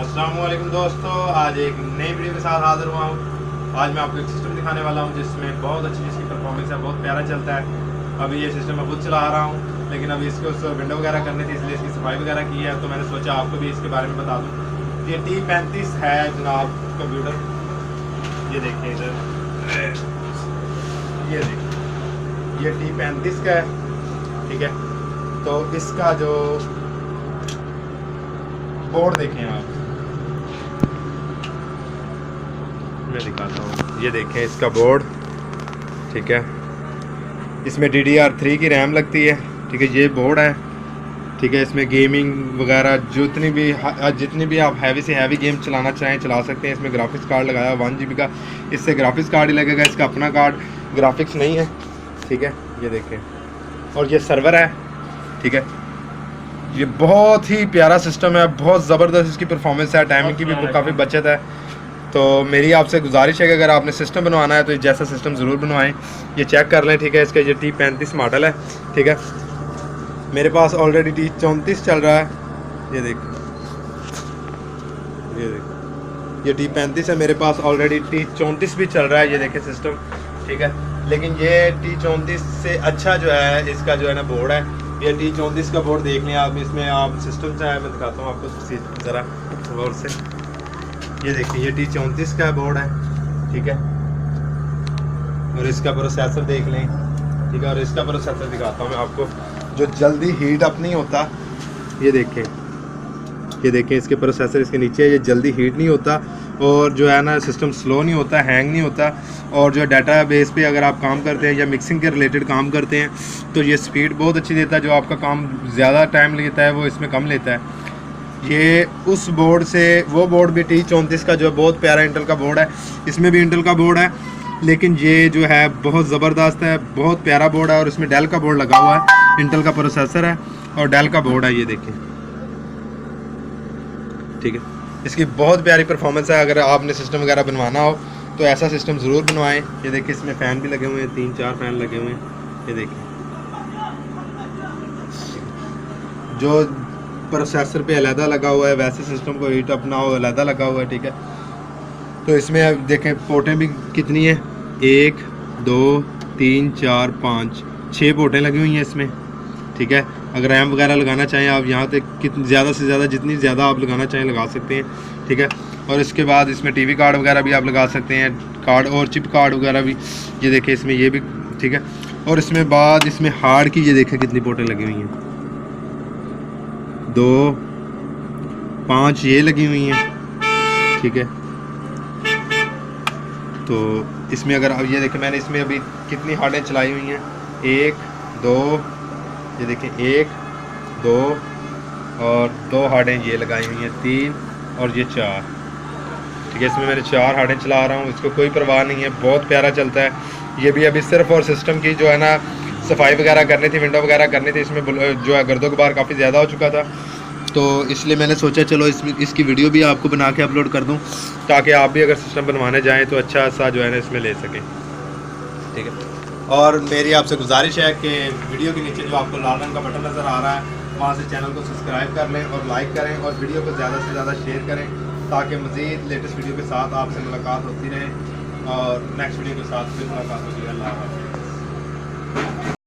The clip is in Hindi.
अस्सलाम वालेकुम दोस्तों, आज एक नई वीडियो के साथ हाजिर हुआ हूँ। आज मैं आपको एक सिस्टम दिखाने वाला हूँ जिसमें बहुत अच्छी इसकी परफॉर्मेंस है, बहुत प्यारा चलता है। अभी ये सिस्टम मैं खुद चला रहा हूँ, लेकिन अभी इसको विंडो वगैरह करनी थी, इसलिए इसकी सफाई वगैरह की है। तो मैंने सोचा आपको भी इसके बारे में बता दूँ। ये T35 है जनाब कंप्यूटर। ये देखें इधर, ये देखिए, ये T35 का है, ठीक है। तो इसका जो बोर्ड देखें आप, मैं दिखाता हूँ। ये देखें इसका बोर्ड, ठीक है। इसमें DDR3 की रैम लगती है, ठीक है। ये बोर्ड है, ठीक है। इसमें गेमिंग वगैरह जितनी भी आप हैवी से हैवी गेम चलाना चाहें चला सकते हैं। इसमें ग्राफिक्स कार्ड लगाया 1 GB का, इससे ग्राफिक्स कार्ड ही लगेगा, इसका अपना कार्ड ग्राफिक्स नहीं है, ठीक है। ये देखें, और ये सर्वर है, ठीक है। ये बहुत ही प्यारा सिस्टम है, बहुत ज़बरदस्त इसकी परफॉर्मेंस है, टाइमिंग की भी काफ़ी बचत है। तो मेरी आपसे गुजारिश है कि अगर आपने सिस्टम बनवाना है तो जैसा सिस्टम ज़रूर बनवाएं। ये चेक कर लें, ठीक है। इसका ये T35 मॉडल है, ठीक है। मेरे पास ऑलरेडी T34 चल रहा है। ये देख, ये T35 है, मेरे पास ऑलरेडी T34 भी चल रहा है। ये देखें सिस्टम, ठीक है। लेकिन ये T34 से अच्छा जो है इसका जो है ना बोर्ड है। ये T34 का बोर्ड देख लें आप। इसमें आप सिस्टम चाहे मैं दिखाता हूँ आपको ज़रा गौर से। ये देखिए, ये T34 का बोर्ड है, ठीक है। और इसका प्रोसेसर देख लें, ठीक है। और इसका प्रोसेसर दिखाता हूँ मैं आपको, जो जल्दी हीट अप नहीं होता। ये देखें, ये देखें इसके प्रोसेसर इसके नीचे है, ये जल्दी हीट नहीं होता। और जो है ना सिस्टम स्लो नहीं होता, हैंग नहीं होता। और जो डाटा बेस पे अगर आप काम करते हैं या मिक्सिंग के रिलेटेड काम करते हैं तो ये स्पीड बहुत अच्छी देता है। जो आपका काम ज़्यादा टाइम लेता है वो इसमें कम लेता है। ये उस बोर्ड से वो बोर्ड भी T34 का जो है बहुत प्यारा इंटेल का बोर्ड है। इसमें भी इंटेल का बोर्ड है, लेकिन ये जो है बहुत ज़बरदस्त है, बहुत प्यारा बोर्ड है। और इसमें डेल का बोर्ड लगा हुआ है, इंटेल का प्रोसेसर है और डेल का बोर्ड है। ये देखिए, ठीक है। इसकी बहुत प्यारी परफॉर्मेंस है। अगर आपने सिस्टम वगैरह बनवाना हो तो ऐसा सिस्टम ज़रूर बनवाएं। ये देखिए, इसमें फ़ैन भी लगे हुए हैं, 3-4 फ़ैन लगे हुए हैं। ये देखिए, जो प्रोसेसर पे अलहदा लगा हुआ है, वैसे सिस्टम को हीट अप ना हो अलहदा लगा हुआ है, ठीक है। तो इसमें देखें पोर्टें भी कितनी है, 1 2 3 4 5 6 पोर्टें लगी हुई हैं इसमें, ठीक है। अगर रैम वगैरह लगाना चाहें आप यहाँ तक कितनी ज़्यादा से ज़्यादा जितनी ज़्यादा आप लगाना चाहें लगा सकते हैं, ठीक है। और इसके बाद इसमें टीवी कार्ड वगैरह भी आप लगा सकते हैं, कार्ड और चिप कार्ड वगैरह भी। ये देखें इसमें ये भी, ठीक है। और इसमें बाद इसमें हार्ड की ये देखें कितनी पोर्टें लगी हुई हैं, 2 5 ये लगी हुई हैं, ठीक है। तो इसमें अगर अब ये देखें, मैंने इसमें अभी कितनी हार्डें चलाई हुई हैं, 1 2, ये देखें 1 2 और 2 हार्डें ये लगाई हुई हैं, 3 और ये 4, ठीक है। इसमें मैंने 4 हार्डें चला रहा हूँ, इसको कोई परवाह नहीं है, बहुत प्यारा चलता है। ये भी अभी सिर्फ और सिस्टम की जो है ना सफाई वगैरह करनी थी, विंडो वगैरह करनी थी। इसमें जो है गर्दो गुबार काफ़ी ज़्यादा हो चुका था, तो इसलिए मैंने सोचा चलो इसकी वीडियो भी आपको बना के अपलोड कर दूं, ताकि आप भी अगर सिस्टम बनवाने जाएं तो अच्छा सा जो है ना इसमें ले सकें, ठीक है। और मेरी आपसे गुजारिश है कि वीडियो के नीचे जो आपको लाल रंग का बटन नज़र आ रहा है वहाँ से चैनल को सब्सक्राइब कर लें और लाइक करें और वीडियो को ज़्यादा से ज़्यादा शेयर करें, ताकि मज़ीद लेटेस्ट वीडियो के साथ आपसे मुलाकात होती रहे। और नेक्स्ट वीडियो के साथ फिर मुलाकात होगी। अल्लाह हाफ़िज़।